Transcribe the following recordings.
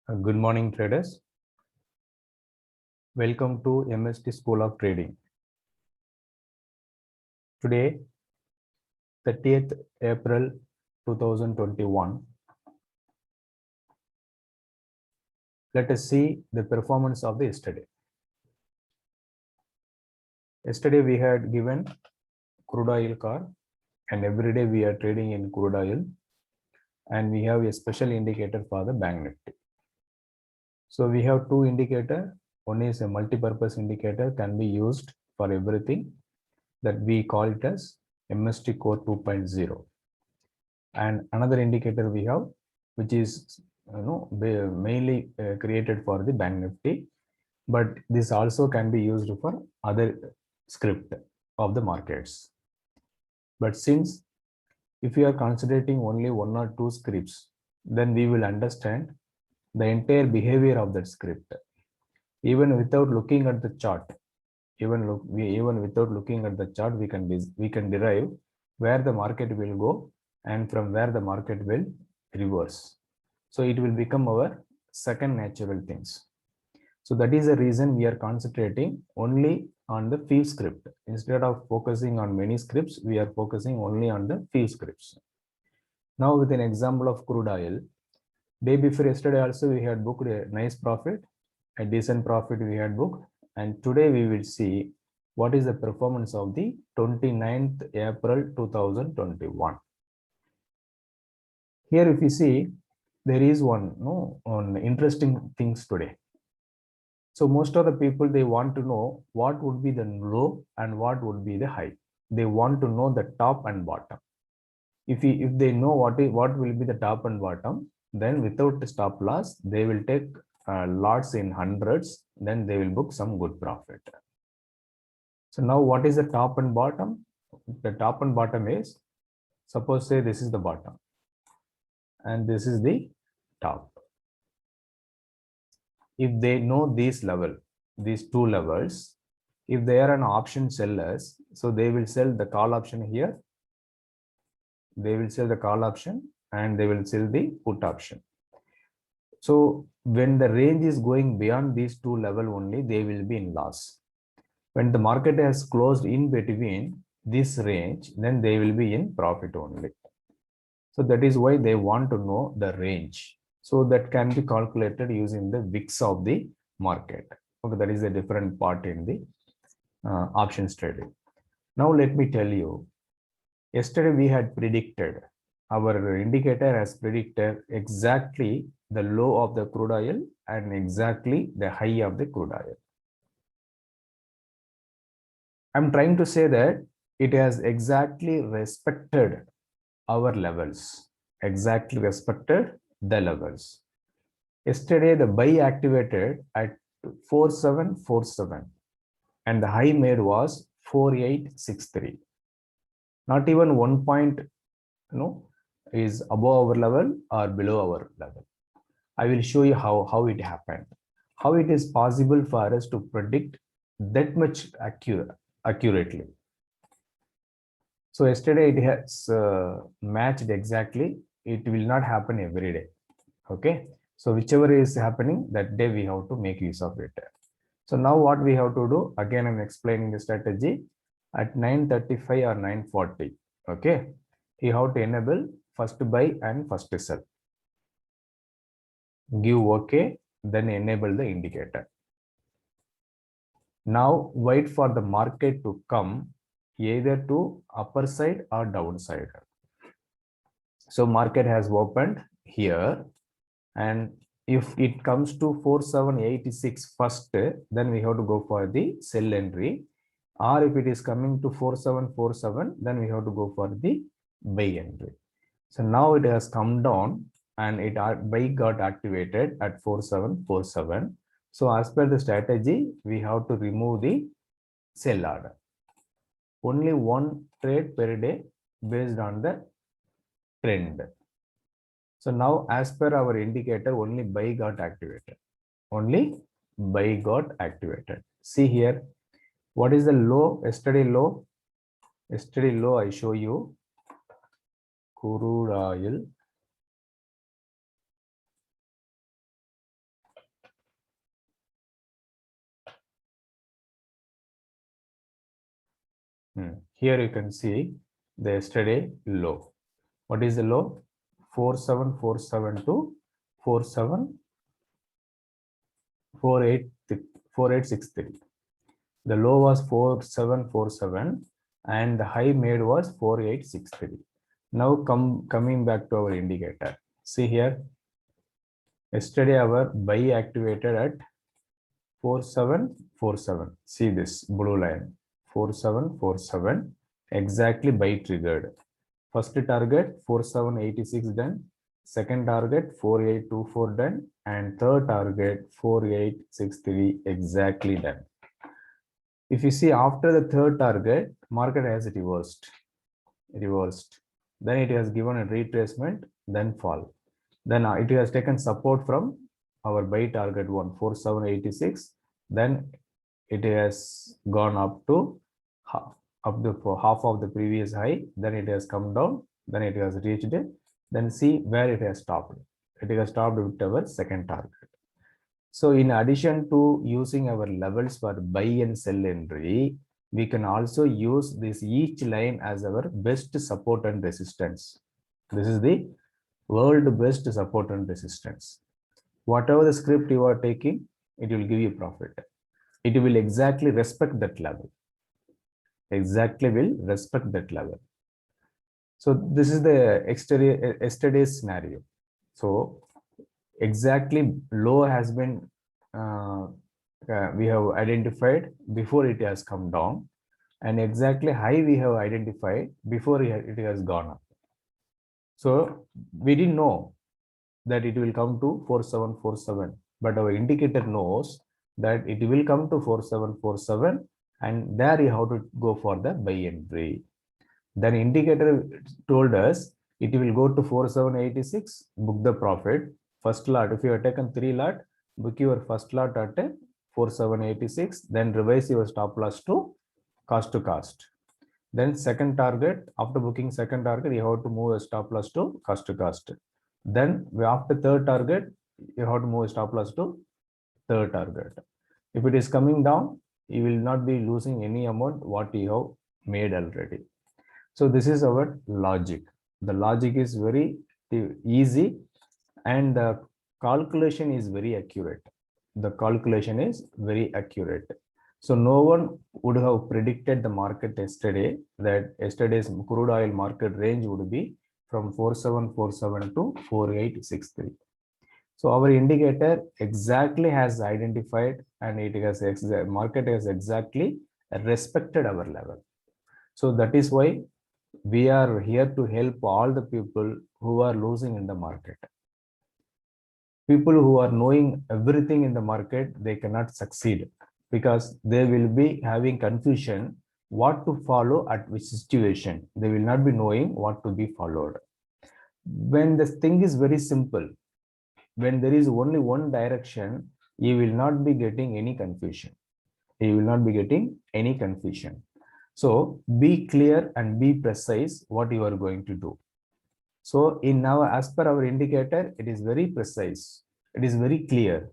Good morning, traders. Welcome to MST School of Trading. Today, 30th April 2021, let us see the performance of the yesterday. Yesterday, we had given crude oil car, and every day we are trading in crude oil, and we have a special indicator for the Bank Nifty. So we have two indicators. One is a multi-purpose indicator, can be used for everything, that we call it as MST Core 2.0. And another indicator we have, which is mainly created for the Bank Nifty, but this also can be used for other script of the markets. But since if you are considering only one or two scripts, then we will understand the entire behavior of that script, even without looking at the chart. Even without looking at the chart, we can derive where the market will go and from where the market will reverse. So it will become our second natural things. So that is the reason we are concentrating only on the few script. Instead of focusing on many scripts, we are focusing only on the few scripts. Now with an example of crude oil, day before yesterday also we had booked a nice profit, a decent profit we had booked, and today we will see what is the performance of the 29th April 2021. Here if you see, there is one interesting things today. So most of the people, they want to know what would be the low and what would be the high. They want to know the top and bottom. If they know what will be the top and bottom, then without stop loss, they will take lots in hundreds, then they will book some good profit. So now what is the top and bottom? The top and bottom is, suppose say this is the bottom and this is the top. If they know these two levels, if they are an option sellers, so they will sell the call option here, they will sell the call option and they will sell the put option. So when the range is going beyond these two level only, they will be in loss. When the market has closed in between this range, then they will be in profit only. So that is why they want to know the range. So that can be calculated using the VIX of the market. Okay, that is a different part in the options trading. Now let me tell you, yesterday we had predicted, our indicator has predicted exactly the low of the crude oil and exactly the high of the crude oil. I'm trying to say that it has exactly respected our levels, exactly respected the levels. Yesterday, the buy activated at 4747 and the high made was 4863. Not even 1 point is above our level or below our level. I will show you how it happened, how it is possible for us to predict that much accurately. So yesterday it has matched exactly. It will not happen every day. Okay. So whichever is happening that day, we have to make use of it. So now what we have to do, again I'm explaining the strategy at 9:35 or 9:40. Okay. You have to enable first buy and first sell. Give OK, then enable the indicator. Now wait for the market to come either to upper side or downside. So market has opened here, and if it comes to 4786 first, then we have to go for the sell entry, or if it is coming to 4747, then we have to go for the buy entry. So now it has come down and buy got activated at 4747. So as per the strategy, we have to remove the sell order. Only one trade per day based on the trend. So now as per our indicator, only buy got activated. Only buy got activated. See here, what is the low? Yesterday low. Yesterday low, I show you crude oil. Here you can see the yesterday low. What is the low? 4747 to 4863. The low was 4747 and the high made was 4863. Now coming back to our indicator. See here, yesterday our buy activated at 4747. See this blue line, 4747, exactly buy triggered. First target 4786 done, second target 4824 done, and third target 4863 exactly done. If you see after the third target, market has reversed. Then it has given a retracement, then fall. Then it has taken support from our buy target 14786. Then it has gone up to half of the previous high. Then it has come down. Then it has reached it. Then see where it has stopped. It has stopped with our second target. So in addition to using our levels for buy and sell entry, we can also use this each line as our best support and resistance. This is the world best support and resistance. Whatever the script you are taking, it will give you profit. It will exactly respect that level. Exactly will respect that level. So this is the yesterday's scenario. So exactly low has been we have identified before it has come down, and exactly high we have identified before it has gone up. So we didn't know that it will come to 4747, but our indicator knows that it will come to 4747, and there you have to go for the buy entry. Then indicator told us it will go to 4786, book the profit. First lot, if you have taken 3 lot, book your first lot at 4786, then revise your stop loss to cost. Then second target, after booking second target, you have to move a stop loss to cost. Then after third target, you have to move a stop loss to third target. If it is coming down, you will not be losing any amount what you have made already. So this is our logic. The logic is very easy and the calculation is very accurate. The calculation is very accurate. So no one would have predicted the market yesterday that yesterday's crude oil market range would be from 4747 to 4863. So our indicator exactly has identified, and it has market has exactly respected our level. So that is why we are here to help all the people who are losing in the market. People who are knowing everything in the market, they cannot succeed because they will be having confusion what to follow at which situation. They will not be knowing what to be followed. When the thing is very simple, when there is only one direction, you will not be getting any confusion. You will not be getting any confusion. So be clear and be precise what you are going to do. So in now, as per our indicator, it is very precise. It is very clear.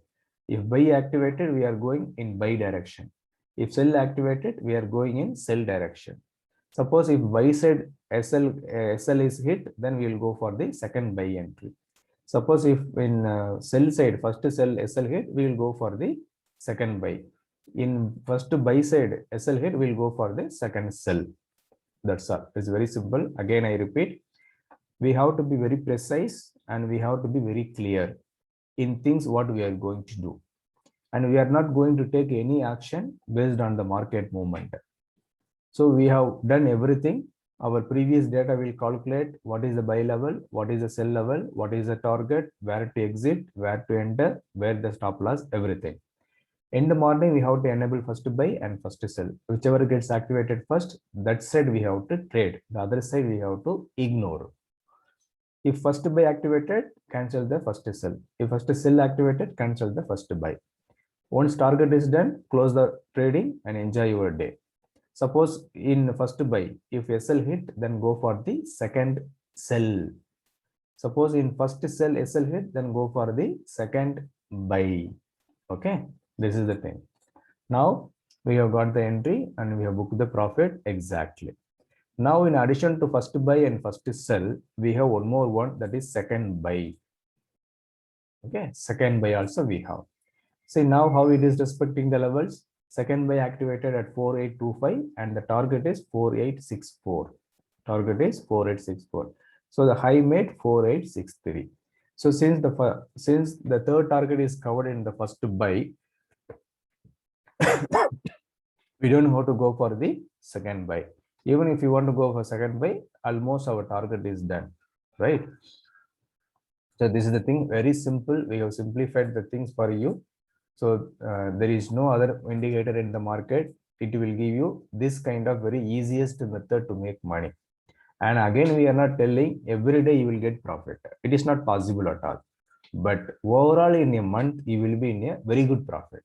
If buy activated, we are going in buy direction. If sell activated, we are going in sell direction. Suppose if buy side SL is hit, then we will go for the second buy entry. Suppose if in sell side, first sell SL hit, we will go for the second buy. In first buy side SL hit, we will go for the second sell. That's all. It's very simple. Again, I repeat, we have to be very precise and we have to be very clear in things what we are going to do. And we are not going to take any action based on the market movement. So we have done everything. Our previous data will calculate what is the buy level, what is the sell level, what is the target, where to exit, where to enter, where the stop loss, everything. In the morning, we have to enable first buy and first sell. Whichever gets activated first, that side we have to trade. The other side we have to ignore. If first buy activated, cancel the first sell. If first sell activated, cancel the first buy. Once target is done, close the trading and enjoy your day. Suppose in first buy, if SL hit, then go for the second sell. Suppose in first sell SL hit, then go for the second buy. Okay, this is the thing. Now We have got the entry and we have booked the profit exactly. Now, in addition to first buy and first sell, we have one more one, that is second buy. Okay, second buy also we have. See now how it is respecting the levels. Second buy activated at 4825 and the target is 4864. Target is 4864. So the high made 4863. So since the third target is covered in the first buy, we don't have to go for the second buy. Even if you want to go for second buy, almost our target is done, right? So this is the thing, very simple. We have simplified the things for you. So there is no other indicator in the market. It will give you this kind of very easiest method to make money. And again, we are not telling every day you will get profit. It is not possible at all. But overall in a month, you will be in a very good profit.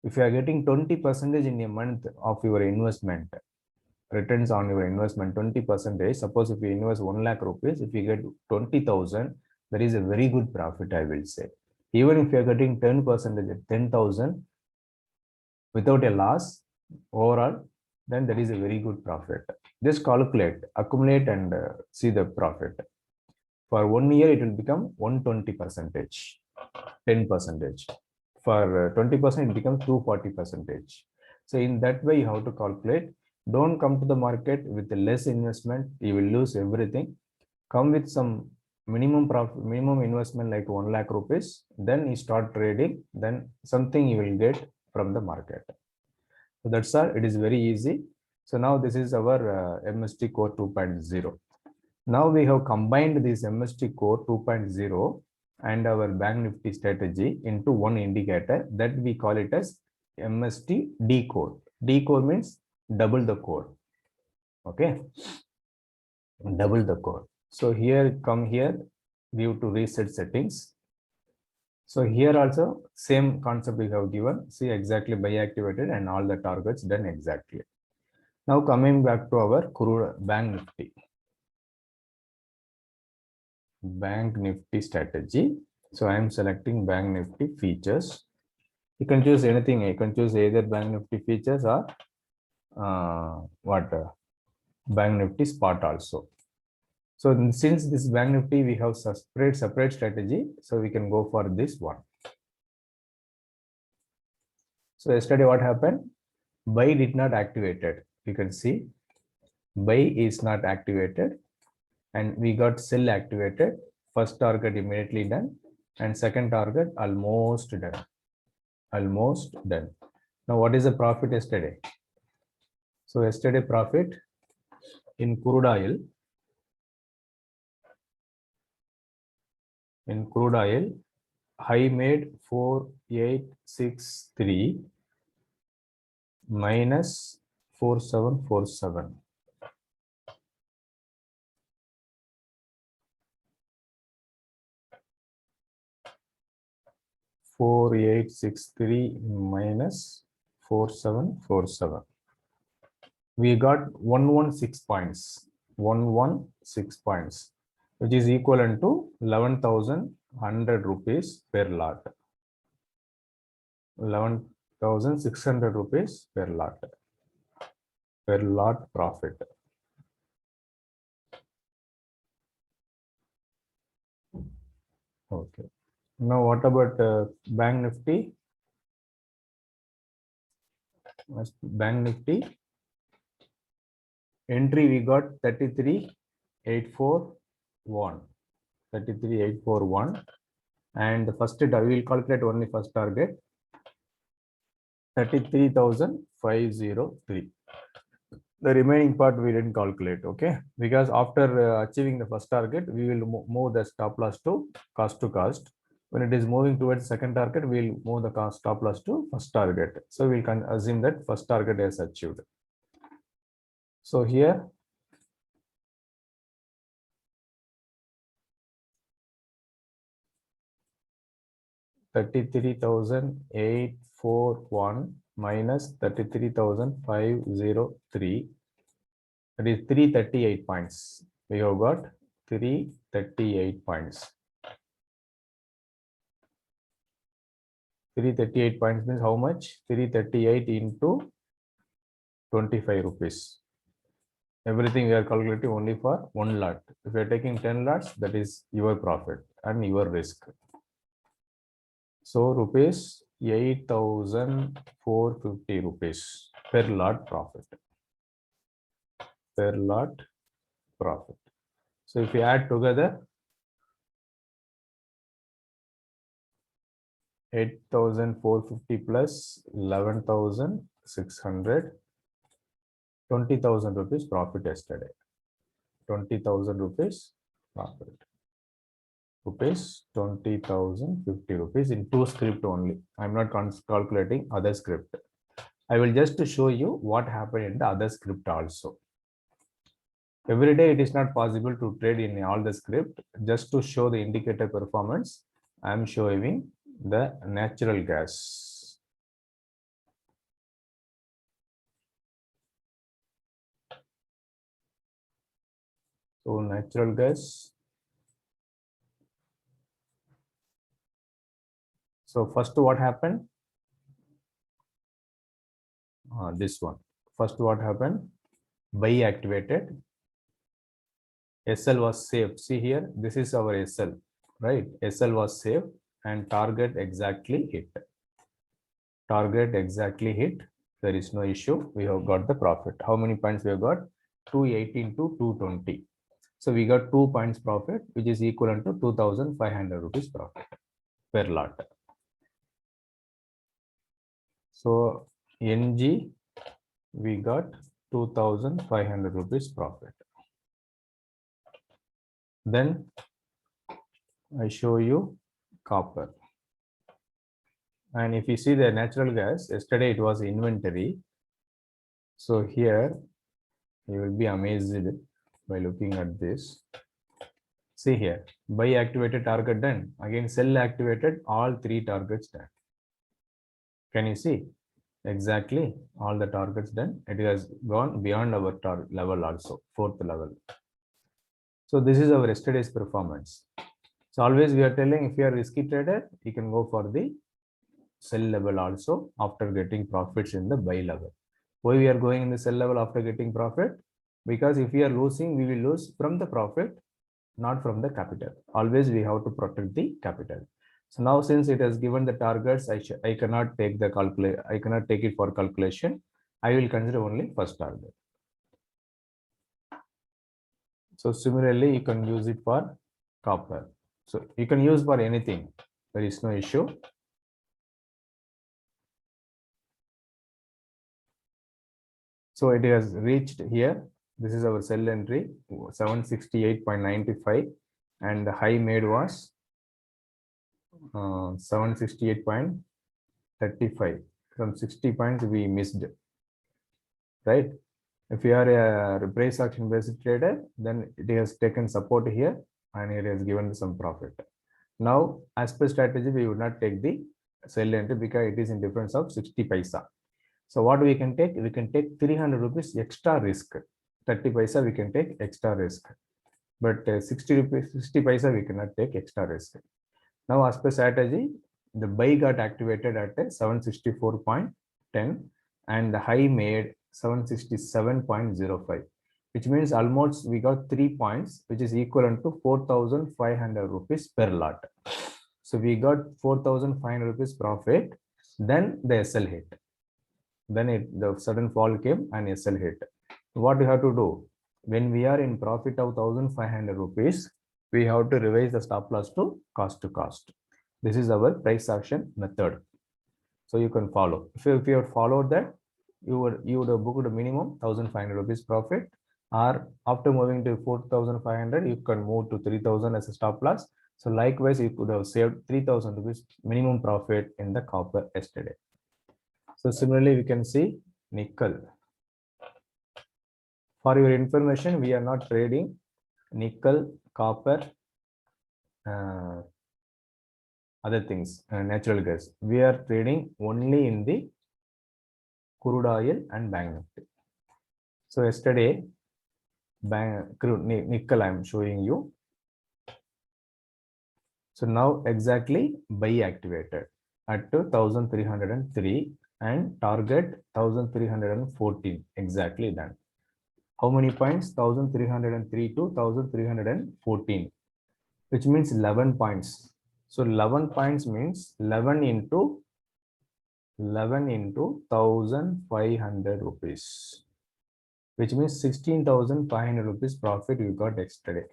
If you are getting 20% in a month of your investment, returns on your investment 20%, suppose if you invest 1 lakh rupees, if you get 20,000, that is a very good profit, I will say. Even if you are getting 10% at 10,000 without a loss overall, then that is a very good profit. Just calculate, accumulate and see the profit. For 1 year, it will become 120%, 10%. For 20%, it becomes 240%. So in that way, you have to calculate. Don't come to the market with less investment. You will lose everything. Come with some minimum profit, minimum investment like 1 lakh rupees. Then you start trading. Then something you will get from the market. So that's all. It is very easy. So now this is our MST Core 2.0. Now we have combined this MST Core 2.0 and our Bank Nifty strategy into one indicator that we call it as MST D Core. D Core means double the core. Okay, double the core. So here, come here, view to reset settings. So here also same concept we have given. See exactly buy activated and all the targets done exactly. Now coming back to our Bank Nifty. Bank Nifty strategy. So I am selecting Bank Nifty features. You can choose anything. You can choose either Bank Nifty features or Bank Nifty spot also. So since this Bank Nifty we have separate strategy, so we can go for this one. So yesterday what happened? Buy did not activated. You can see buy is not activated, and we got sell activated. First target immediately done, and second target almost done. Almost done. Now what is the profit yesterday? So yesterday profit in crude oil. In crude oil, high made 4863 minus 4747. 4863 minus 4747. We got 116 points. 116 points, which is equivalent to 11,100 rupees per lot. 11,600 rupees per lot. Per lot profit. Okay. Now what about Bank Nifty? Bank Nifty entry we got 33,841. 33,841, and the first we will calculate only first target 33,503. The remaining part we didn't calculate, okay? Because after achieving the first target, we will move the stop loss to cost. When it is moving towards second target, we will move the stop loss to first target. So we can assume that first target is achieved. So here, $33,841 minus 33,503. That is 338 points. We have got 338 points. 338 points means how much? 338 into 25 rupees. Everything we are calculating only for 1 lot. If you are taking 10 lots, that is your profit and your risk. So rupees 8,450 rupees per lot profit. Per lot profit. So if you add together 8,450 plus 11,600, 20,000 rupees profit yesterday. 20,000 rupees profit. Rupees 20,050 rupees in 2 script only. I'm not calculating other script. I will just show you what happened in the other script also. Every day it is not possible to trade in all the script. Just to show the indicator performance, I am showing the natural gas. So natural gas. So first what happened? This one. First what happened? Buy activated. SL was saved. See here, this is our SL, right? SL was saved and target exactly hit. Target exactly hit. There is no issue. We have got the profit. How many points we have got? 218 to 220. So we got 2 points profit, which is equivalent to 2,500 rupees profit per lot. So NG, we got 2,500 rupees profit. Then I show you copper. And if you see the natural gas, yesterday it was inventory. So here you will be amazed by looking at this. See here, buy activated target done. Again, sell activated, all 3 targets done. Can you see? Exactly, all the targets done. It has gone beyond our target level also, 4th level. So this is our yesterday's performance. So always we are telling, if you are risky trader, you can go for the sell level also after getting profits in the buy level. Why we are going in the sell level after getting profit? Because if we are losing, we will lose from the profit, not from the capital. Always we have to protect the capital. So now since it has given the targets, I cannot take the I cannot take it for calculation. I will consider only first target. So similarly, you can use it for copper. So you can use for anything. There is no issue. So it has reached here. This is our sell entry 768.95 and the high made was 768.35. From 60 points we missed, right? If you are a price action based trader, then it has taken support here and it has given some profit. Now, as per strategy, we would not take the sell entry because it is in difference of 60 paisa. So what we can take? We can take 300 rupees extra risk. 30 paisa we can take extra risk. But 60 rupees, 60 paisa we cannot take extra risk. Now, as per strategy, the buy got activated at 764.10 and the high made 767.05, which means almost we got 3 points, which is equivalent to 4,500 rupees per lot. So we got 4,500 rupees profit. Then the SL hit. Then the sudden fall came and SL hit. What we have to do? When we are in profit of 1,500 rupees, we have to revise the stop loss to cost to cost. This is our price action method. So you can follow. If you have followed that, you would have booked a minimum 1,500 rupees profit, or after moving to 4,500, you can move to 3,000 as a stop loss. So likewise, you could have saved 3,000 rupees minimum profit in the copper yesterday. So similarly, we can see nickel. For your information, we are not trading nickel, copper, other things, natural gas. We are trading only in the crude oil and bank nifty. So yesterday, nickel I am showing you. So now exactly buy activated. at 1303 and target 1314 exactly done. How many points? 1303 to 1314, which means 11 points. So 11 points means 11 into 1500 rupees, which means 16,500 rupees profit you got yesterday.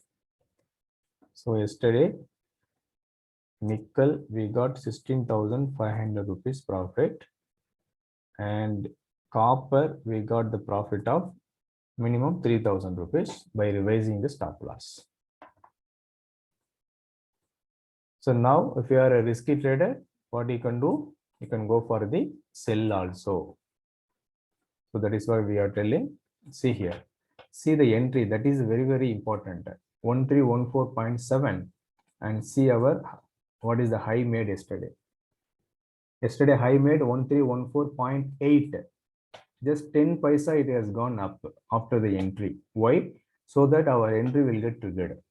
So yesterday nickel we got 16,500 rupees profit, and copper we got the profit of minimum 3,000 rupees by revising the stop loss. So now if you are a risky trader, what you can do? You can go for the sell also. So that is why we are telling. See here. See the entry. That is very, very important. 1314.7, and see our what is the high made yesterday. Yesterday high made 1314.8. Just 10 paisa it has gone up after the entry. Why? So that our entry will get triggered.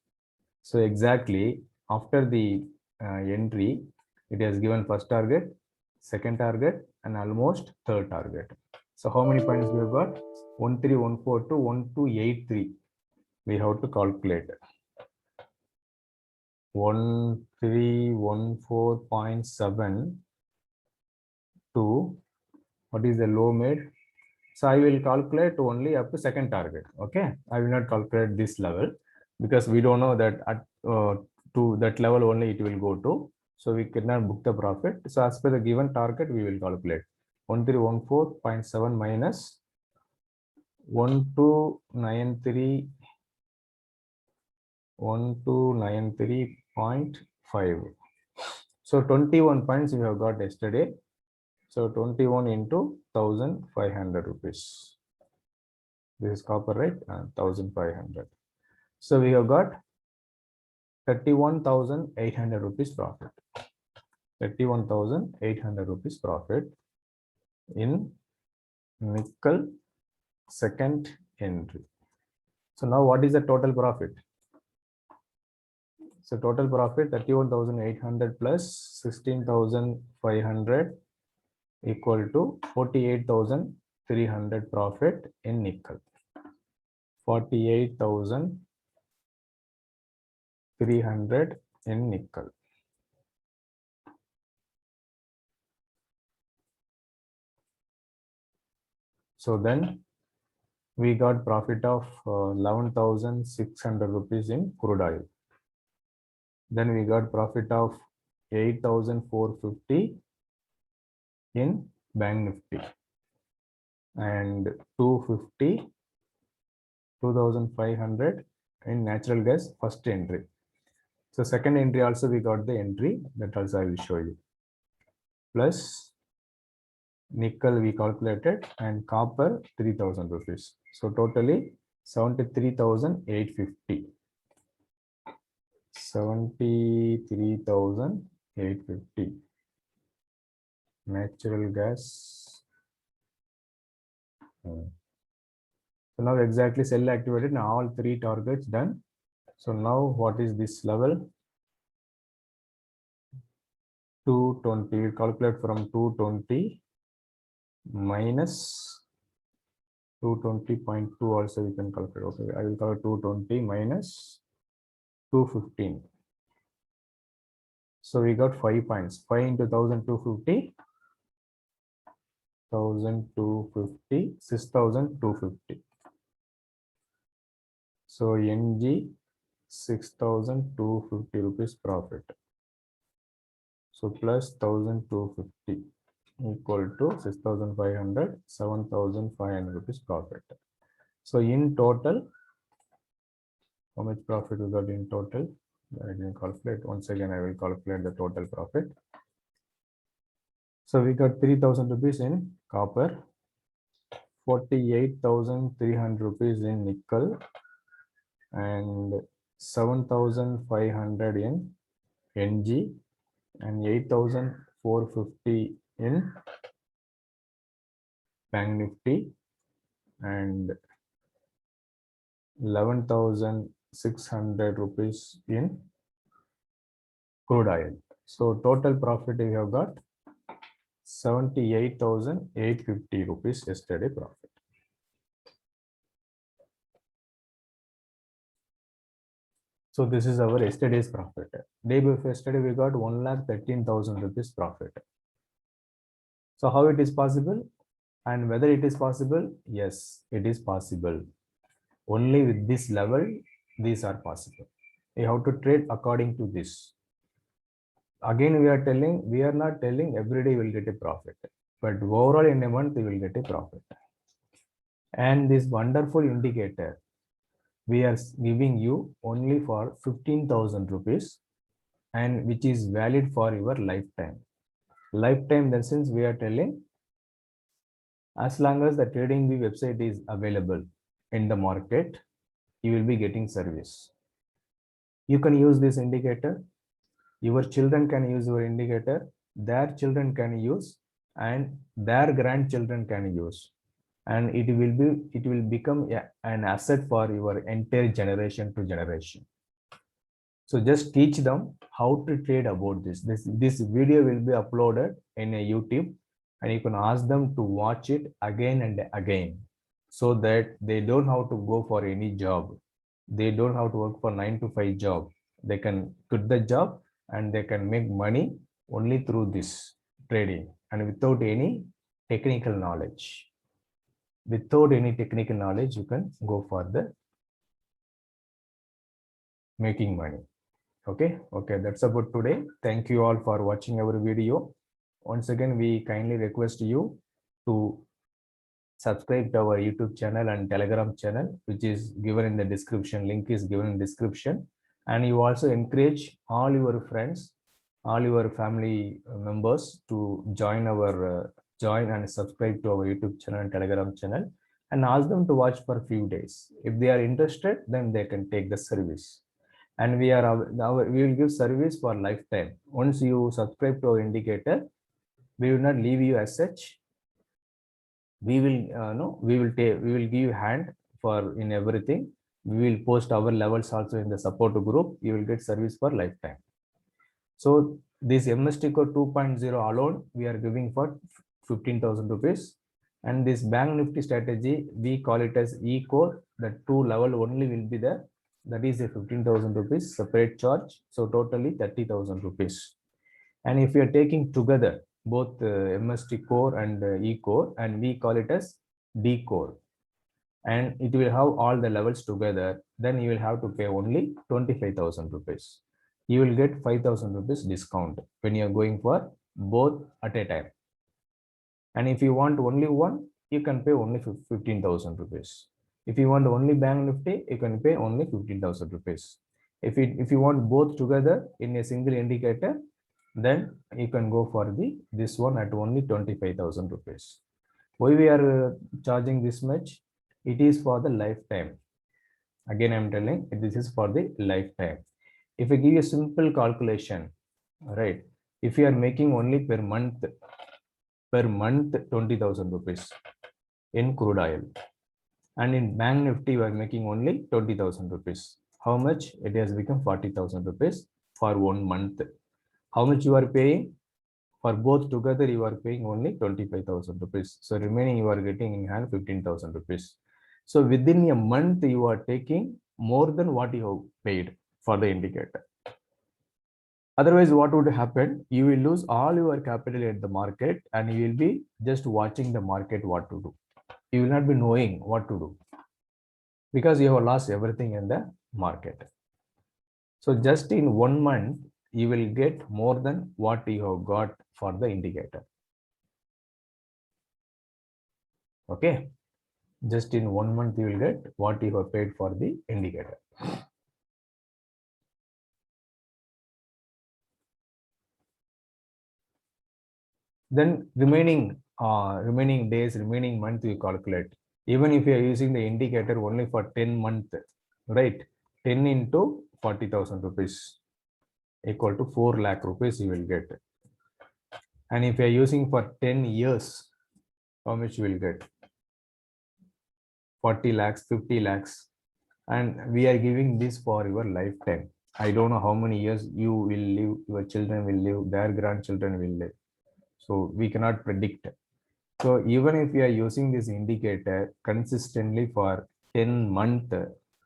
So exactly after the entry, it has given first target, second target, and almost third target. So how many points we have got? 1314 to 1283. We have to calculate. 1314.7 to what is the low made? So I will calculate only up to second target. Okay, I will not calculate this level because we don't know that at to that level only it will go to. So we cannot book the profit. So as per the given target, we will calculate 1314.7 minus 1293.5. So 21 points we have got yesterday. So 21 into 1,500 rupees. This is copper, right? 1,500. So we have got 31,800 rupees profit. 31,800 rupees profit in nickel second entry. So now what is the total profit? So total profit 31,800 plus 16,500 equal to 48,300 profit in nickel. 48,300 in nickel. So then we got profit of 11,600 rupees in crude oil. Then we got profit of 8,450 in Bank Nifty and 2,500 in natural gas first entry. So second entry also we got the entry, that also I will show you. Plus nickel we calculated and copper 3,000 rupees. So totally 73,850. 73,850. Natural gas. So now exactly cell activated. Now all three targets done. So now what is this level? 220. Calculate from 220 minus 220.2 also we can calculate. Okay, I will calculate 220 minus 215. So we got 5 points. 5 into 1,250. 1,250, 6,250. So NG 6,250 rupees profit. So plus 1,250 equal to 6,500, 7,500 rupees profit. So in total, how much profit we got in total? I didn't calculate. Once again, I will calculate the total profit. So we got 3,000 rupees in copper, 48,300 rupees in nickel, and 7,500 in NG, and 8,450 in Bank Nifty, and 11,600 rupees in crude oil. So total profit we have got 78,850 rupees yesterday profit. So this is our yesterday's profit. Day before yesterday, we got 1,13,000 rupees profit. So how it is possible and whether it is possible? Yes, it is possible. Only with this level, these are possible. You have to trade according to this. Again, we are not telling every day you will get a profit, but overall in a month you will get a profit. And this wonderful indicator, we are giving you only for 15,000 rupees and which is valid for your lifetime. Lifetime, then since we are telling as long as the TradingView website is available in the market, you will be getting service. You can use this indicator. Your children can use your indicator. Their children can use, and their grandchildren can use, and it will become an asset for your entire generation to generation. So just teach them how to trade about this. This video will be uploaded in a YouTube, and you can ask them to watch it again and again so that they don't have to go for any job. They don't have to work for 9 to 5 job. They can quit the job and they can make money only through this trading and without any technical knowledge. Without any technical knowledge, you can go for the making money. Okay, that's about today. Thank you all for watching our video. Once again, we kindly request you to subscribe to our YouTube channel and Telegram channel, which is given in the description. Link is given in description. And you also encourage all your friends, all your family members to join and subscribe to our YouTube channel and Telegram channel, and ask them to watch for a few days. If they are interested, then they can take the service. And we will give service for lifetime. Once you subscribe to our indicator, we will not leave you as such. We will give you hand for in everything. We will post our levels also in the support group. You will get service for lifetime. So this MST Core 2.0 alone, we are giving for 15,000 rupees. And this Bank Nifty strategy, we call it as E-Core. The 2 level only will be there. That is a 15,000 rupees separate charge. So totally 30,000 rupees. And if you are taking together both MST Core and E-Core, and we call it as D-Core, and it will have all the levels together, then you will have to pay only 25,000 rupees. You will get 5,000 rupees discount when you are going for both at a time. And if you want only one, you can pay only 15,000 rupees. If you want only Bank Nifty, you can pay only 15,000 rupees. If you want both together in a single indicator, then you can go for this one at only 25,000 rupees. Why we are charging this much? It is for the lifetime. Again, I am telling this is for the lifetime. If I give you a simple calculation, right? If you are making only per month 20,000 rupees in crude oil, and in Bank Nifty you are making only 20,000 rupees. How much? It has become 40,000 rupees for 1 month. How much you are paying? For both together, you are paying only 25,000 rupees. So remaining you are getting in hand 15,000 rupees. So within a month, you are taking more than what you have paid for the indicator. Otherwise, what would happen? You will lose all your capital at the market, and you will be just watching the market what to do. You will not be knowing what to do because you have lost everything in the market. So just in 1 month, you will get more than what you have got for the indicator. Okay, just in 1 month you will get what you have paid for the indicator. Then remaining days, remaining month you calculate. Even if you are using the indicator only for 10 months, right? 10 into 40,000 rupees equal to 4 lakh rupees you will get. And if you are using for 10 years, how much you will get? 40 lakhs, 50 lakhs. And we are giving this for your lifetime. I don't know how many years you will live, your children will live, their grandchildren will live. So we cannot predict. So even if you are using this indicator consistently for 10 months,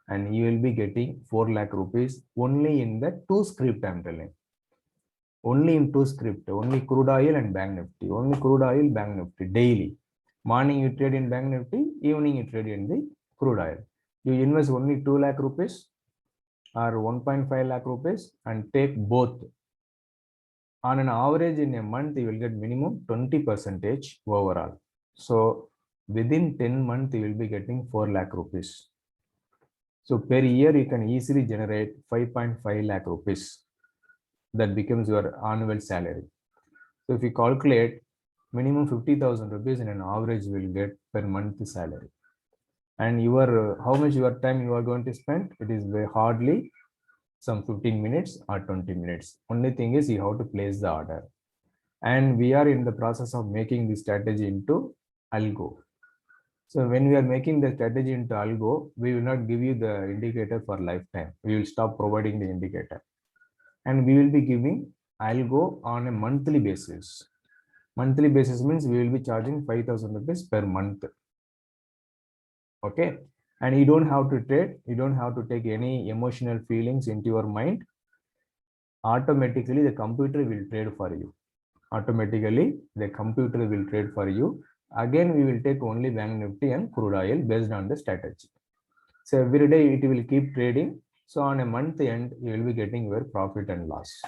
and you will be getting 4 lakh rupees only in the 2 script, I'm telling. Only in 2 script, only crude oil and bank nifty, only crude oil, bank nifty daily. Morning you trade in bank nifty, evening you trade in the crude oil. You invest only 2 lakh rupees or 1.5 lakh rupees and take both. On an average in a month, you will get minimum 20% overall. So within 10 months, you will be getting 4 lakh rupees. So per year, you can easily generate 5.5 lakh rupees. That becomes your annual salary. So if you calculate minimum 50,000 rupees in an average, you will get per month salary. And your how much your time you are going to spend? It is very hardly some 15 minutes or 20 minutes. Only thing is you have to place the order. And we are in the process of making the strategy into algo. So when we are making the strategy into algo, we will not give you the indicator for lifetime. We will stop providing the indicator. And we will be giving algo on a monthly basis. Monthly basis means we will be charging 5,000 rupees per month. Okay. And you don't have to trade. You don't have to take any emotional feelings into your mind. Automatically, the computer will trade for you. Automatically, the computer will trade for you. Again, we will take only bank nifty and crude oil based on the strategy. So every day it will keep trading. So on a month end, you will be getting your profit and loss.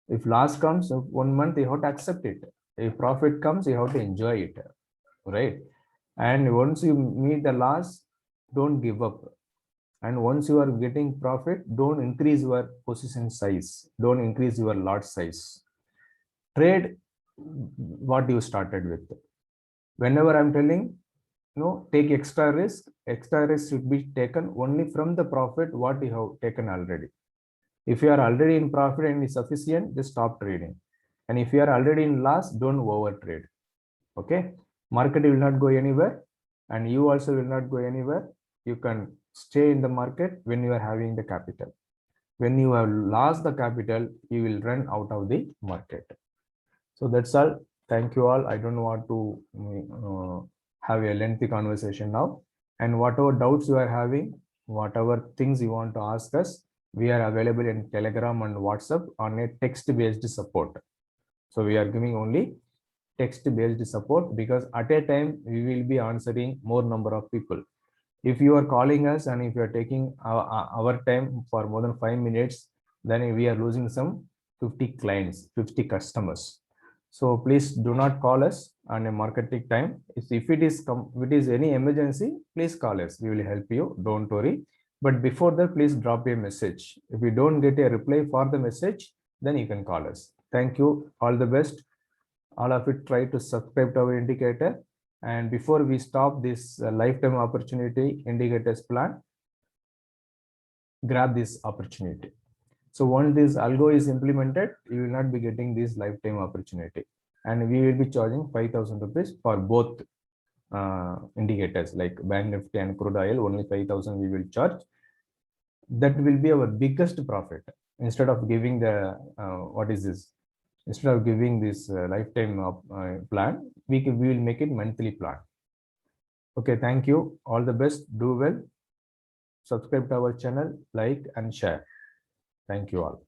If loss comes 1 month, you have to accept it. If profit comes, you have to enjoy it, right? And once you meet the loss, don't give up. And once you are getting profit, don't increase your position size. Don't increase your lot size. Trade what you started with. Whenever I'm telling, take extra risk. Extra risk should be taken only from the profit what you have taken already. If you are already in profit and is sufficient, just stop trading. And if you are already in loss, don't over trade. Okay, market will not go anywhere, and you also will not go anywhere. You can stay in the market when you are having the capital. When you have lost the capital, you will run out of the market. So that's all. Thank you all. I don't want to have a lengthy conversation now. And whatever doubts you are having, whatever things you want to ask us, we are available in Telegram and WhatsApp on a text-based support. So we are giving only text-based support because at a time we will be answering more number of people. If you are calling us and if you are taking our time for more than 5 minutes, then we are losing some 50 clients, 50 customers. So please do not call us on a marketing time. If it is any emergency, please call us. We will help you. Don't worry. But before that, please drop a message. If you don't get a reply for the message, then you can call us. Thank you. All the best. All of it, try to subscribe to our indicator. And before we stop this lifetime opportunity indicators plan, grab this opportunity. So once this algo is implemented, you will not be getting this lifetime opportunity. And we will be charging 5,000 rupees for both indicators like bank nifty and crude oil. Only 5,000 we will charge. That will be our biggest profit. Instead of giving the instead of giving this lifetime plan, we will make it monthly plan. Okay, thank you. All the best. Do well. Subscribe to our channel, like and share. Thank you all.